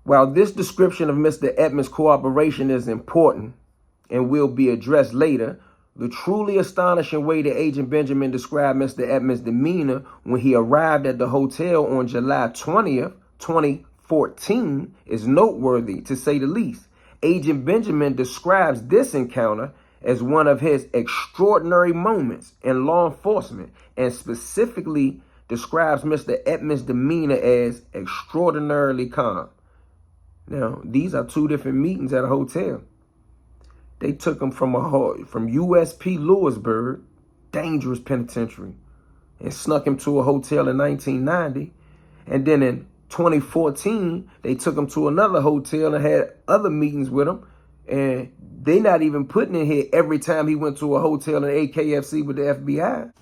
While this description of Mr. Edmond's cooperation is important and will be addressed later, the truly astonishing way that Agent Benjamin described Mr. Edmond's demeanor when he arrived at the hotel on July 20th, 2014 is noteworthy, to say the least. Agent Benjamin describes this encounter as one of his extraordinary moments in law enforcement and specifically describes Mr. Edmond's demeanor as extraordinarily calm. Now, these are two different meetings at a hotel. They took him from USP Lewisburg, dangerous penitentiary, and snuck him to a hotel in 1990. And then in 2014, they took him to another hotel and had other meetings with him. And they not even putting in here every time he went to a hotel in AKFC with the FBI.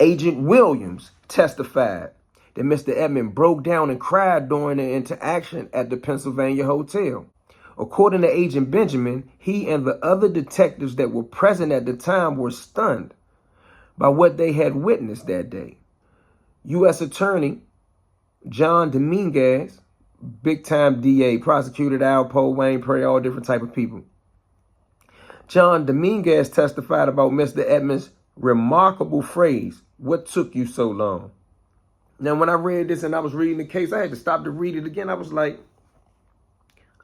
Agent Williams testified that Mr. Edmond broke down and cried during the interaction at the Pennsylvania hotel. According to Agent Benjamin, he and the other detectives that were present at the time were stunned by what they had witnessed that day. U.S. Attorney John Dominguez, big-time DA, prosecuted Alpo, Wayne Prey, all different type of people. John Dominguez testified about Mr. Edmond's remarkable phrase, "What took you so long?" Now, when I read this and I was reading the case, I had to stop to read it again. I was like,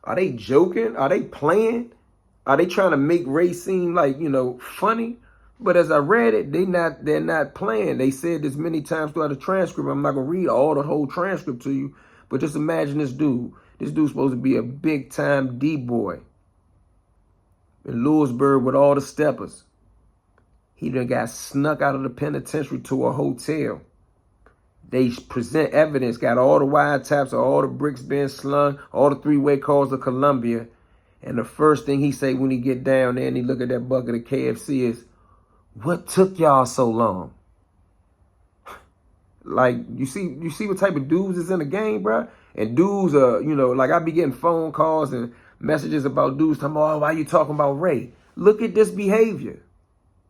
are they joking? Are they playing? Are they trying to make Ray seem like, funny? But as I read it, they're not playing. They said this many times throughout the transcript. I'm not going to read the whole transcript to you, but just imagine this dude. This dude's supposed to be a big-time D-boy in Lewisburg with all the steppers. He done got snuck out of the penitentiary to a hotel. They present evidence, got all the wiretaps of all the bricks being slung, all the three-way calls of Columbia. And the first thing he say when he get down there and he look at that bucket of KFC is, "What took y'all so long?" Like, you see what type of dudes is in the game, bro? And dudes are, like I be getting phone calls and messages about dudes talking about, "Oh, why you talking about Ray?" Look at this behavior.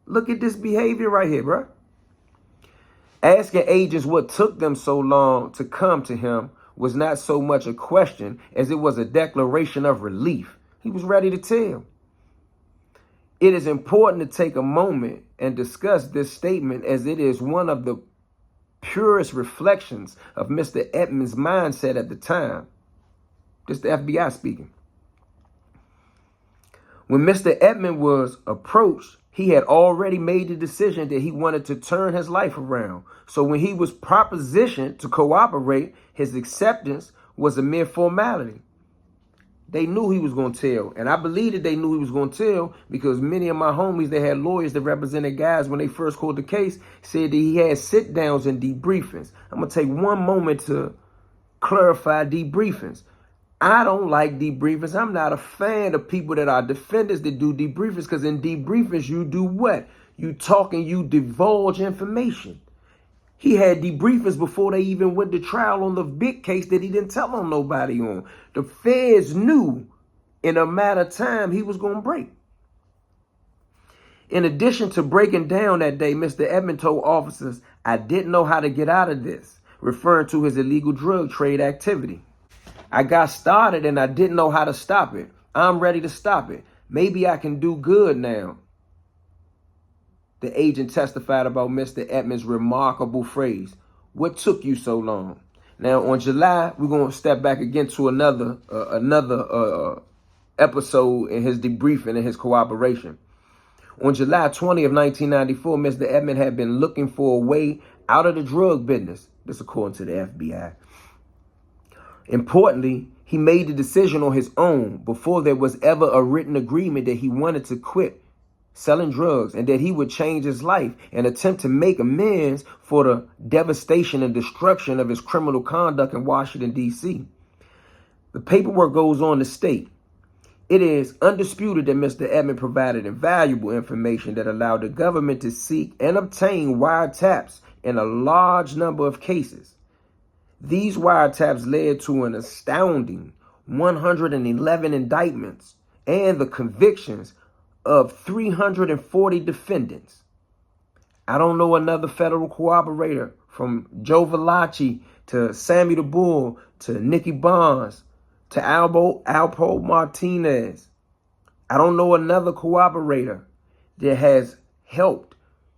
Look at this behavior right here, bro. Asking agents what took them so long to come to him was not so much a question as it was a declaration of relief. He was ready to tell. It is important to take a moment and discuss this statement as it is one of the purest reflections of Mr. Edmond's mindset at the time. This is the FBI speaking. When Mr. Edmond was approached, he had already made the decision that he wanted to turn his life around. So when he was propositioned to cooperate, his acceptance was a mere formality. They knew he was going to tell. And I believe that they knew he was going to tell because many of my homies that had lawyers that represented guys when they first called the case said that he had sit-downs and debriefings. I'm going to take one moment to clarify debriefings. I don't like debriefings. I'm not a fan of people that are defendants that do debriefings because in debriefings, you do what? You talk and you divulge information. He had debriefings before they even went to trial on the big case that he didn't tell on nobody on. The feds knew in a matter of time he was going to break. In addition to breaking down that day, Mr. Edmond told officers, "I didn't know how to get out of this," referring to his illegal drug trade activity. "I got started and I didn't know how to stop it. I'm ready to stop it. Maybe I can do good now." The agent testified about Mr. Edmond's remarkable phrase, "What took you so long?" Now, on July, we're going to step back again to another episode in his debriefing and his cooperation. On July 20 of 1994, Mr. Edmond had been looking for a way out of the drug business. This according to the FBI. Importantly, he made the decision on his own before there was ever a written agreement that he wanted to quit selling drugs and that he would change his life and attempt to make amends for the devastation and destruction of his criminal conduct in Washington, D.C. The paperwork goes on to state, "It is undisputed that Mr. Edmond provided invaluable information that allowed the government to seek and obtain wiretaps in a large number of cases. These wiretaps led to an astounding 111 indictments and the convictions of 340 defendants. I don't know another federal cooperator from Joe Valachi to Sammy the Bull to Nicky Bonds, to Alpo Martinez. I don't know another cooperator that has helped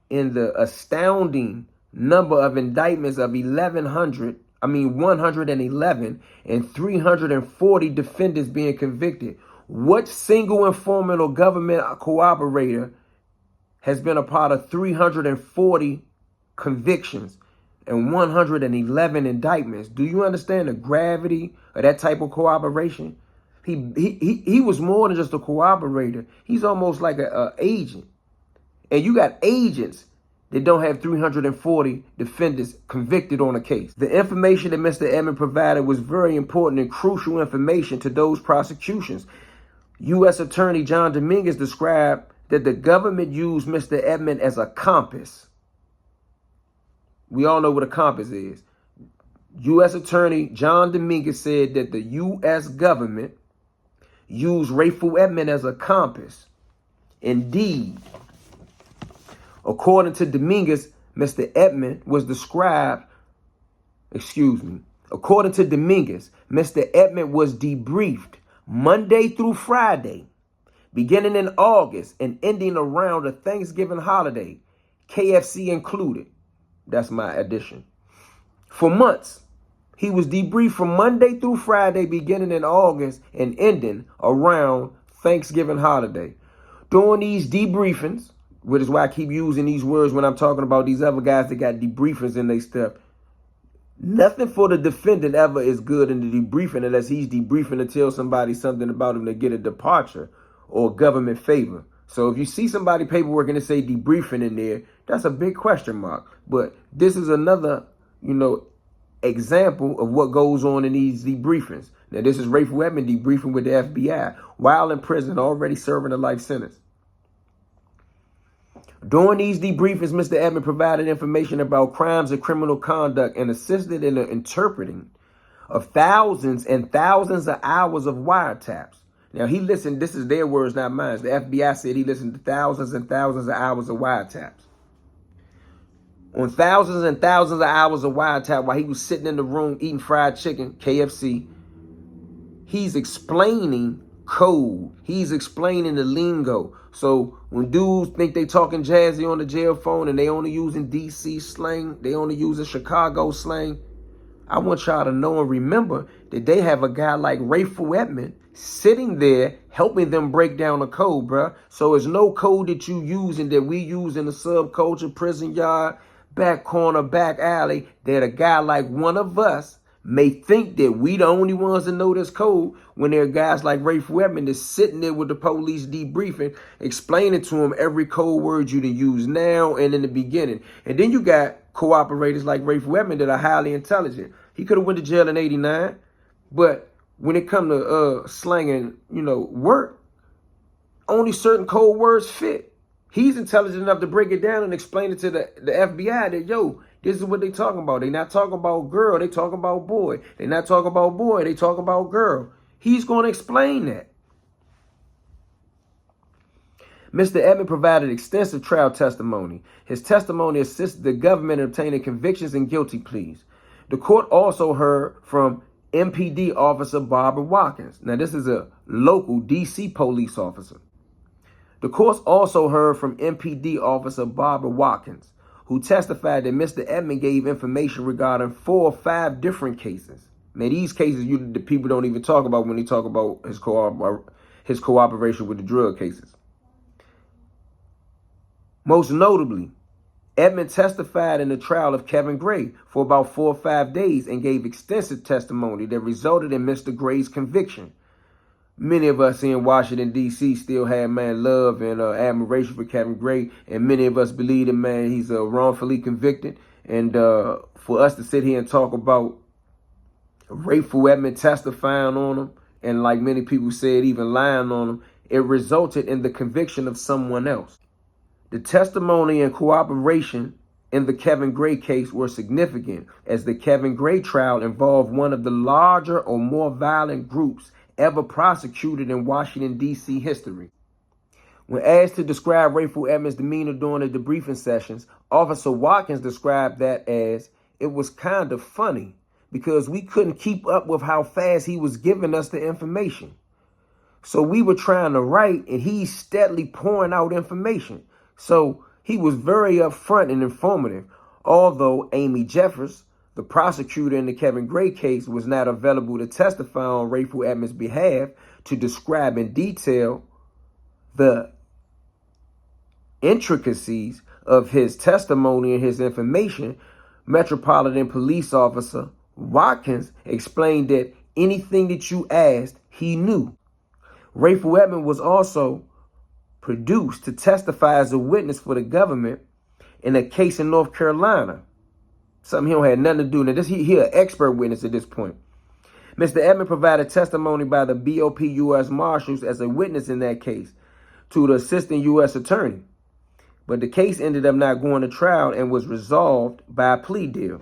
in the astounding number of indictments of 111 and 340 defendants being convicted. What single informant or government cooperator has been a part of 340 convictions and 111 indictments? Do you understand the gravity of that type of cooperation? He was more than just a cooperator. He's almost like an agent. And you got agents that don't have 340 defendants convicted on a case. The information that Mr. Edmond provided was very important and crucial information to those prosecutions. U.S. Attorney John Dominguez described that the government used Mr. Edmond as a compass. We all know what a compass is. U.S. Attorney John Dominguez said that the U.S. government used Rayful Edmond as a compass. Indeed, according to Dominguez, Mr. Edmond was described, according to Dominguez, Mr. Edmond was debriefed Monday through Friday, beginning in August and ending around the Thanksgiving holiday, KFC included. That's my addition. For months, he was debriefed from Monday through Friday, beginning in August and ending around Thanksgiving holiday. During these debriefings, which is why I keep using these words when I'm talking about these other guys that got debriefings in their stuff, nothing for the defendant ever is good in the debriefing unless he's debriefing to tell somebody something about him to get a departure or government favor. So if you see somebody paperwork and it say debriefing in there, that's a big question mark. But this is another, example of what goes on in these debriefings. Now, this is Rayful Edmond debriefing with the FBI while in prison, already serving a life sentence. During these debriefings, Mr. Edmond provided information about crimes and criminal conduct and assisted in the interpreting of thousands and thousands of hours of wiretaps. Now, he listened, this is their words, not mine. The FBI said he listened to thousands and thousands of hours of wiretaps. On thousands and thousands of hours of wiretap while he was sitting in the room eating fried chicken, KFC, he's explaining code. He's explaining the lingo. So when dudes think they talking jazzy on the jail phone and they only using DC slang, they only using Chicago slang, I want y'all to know and remember that they have a guy like Rayful Edmond sitting there helping them break down the code, bruh. So it's no code that you using that we use in the subculture, prison yard, back corner, back alley, that a guy like one of us may think that we the only ones that know this code when there are guys like Rayful Edmond that's sitting there with the police debriefing, explaining to him every code word you done use now and in the beginning. And then you got cooperators like Rayful Edmond that are highly intelligent. He could have went to jail in 89, but when it come to slanging, work, only certain code words fit. He's intelligent enough to break it down and explain it to the FBI that, this is what they talking about. They not talking about girl, they talking about boy. They not talking about boy, they talking about girl. He's going to explain that. Mr. Edmond provided extensive trial testimony. His testimony assisted the government in obtaining convictions and guilty pleas. The court also heard from MPD officer Barbara Watkins. Now, this is a local D.C. police officer. The court also heard from MPD officer Barbara Watkins, who testified that Mr. Edmond gave information regarding 4 or 5 different cases. Now, these cases the people don't even talk about when they talk about his cooperation with the drug cases. Most notably, Edmond testified in the trial of Kevin Gray for about 4 or 5 days and gave extensive testimony that resulted in Mr. Gray's conviction. Many of us in Washington, D.C. still have, love and admiration for Kevin Gray. And many of us believe that, he's wrongfully convicted. And for us to sit here and talk about Rayful Edmond testifying on him, and like many people said, even lying on him, it resulted in the conviction of someone else. The testimony and cooperation in the Kevin Gray case were significant, as the Kevin Gray trial involved one of the larger or more violent groups ever prosecuted in Washington, D.C. history. When asked to describe Rayful Edmond's demeanor during the debriefing sessions, Officer Watkins described that as, it was kind of funny because we couldn't keep up with how fast he was giving us the information. So we were trying to write, and he's steadily pouring out information. So he was very upfront and informative. Although Amy Jeffers, the prosecutor in the Kevin Gray case, was not available to testify on Rayful Edmond's behalf to describe in detail the intricacies of his testimony and his information, Metropolitan Police Officer Watkins explained that anything that you asked, he knew. Rayful Edmond was also produced to testify as a witness for the government in a case in North Carolina. Something he don't have nothing to do with. He an expert witness at this point. Mr. Edmond provided testimony by the BOP U.S. Marshals as a witness in that case to the assistant U.S. attorney. But the case ended up not going to trial and was resolved by a plea deal.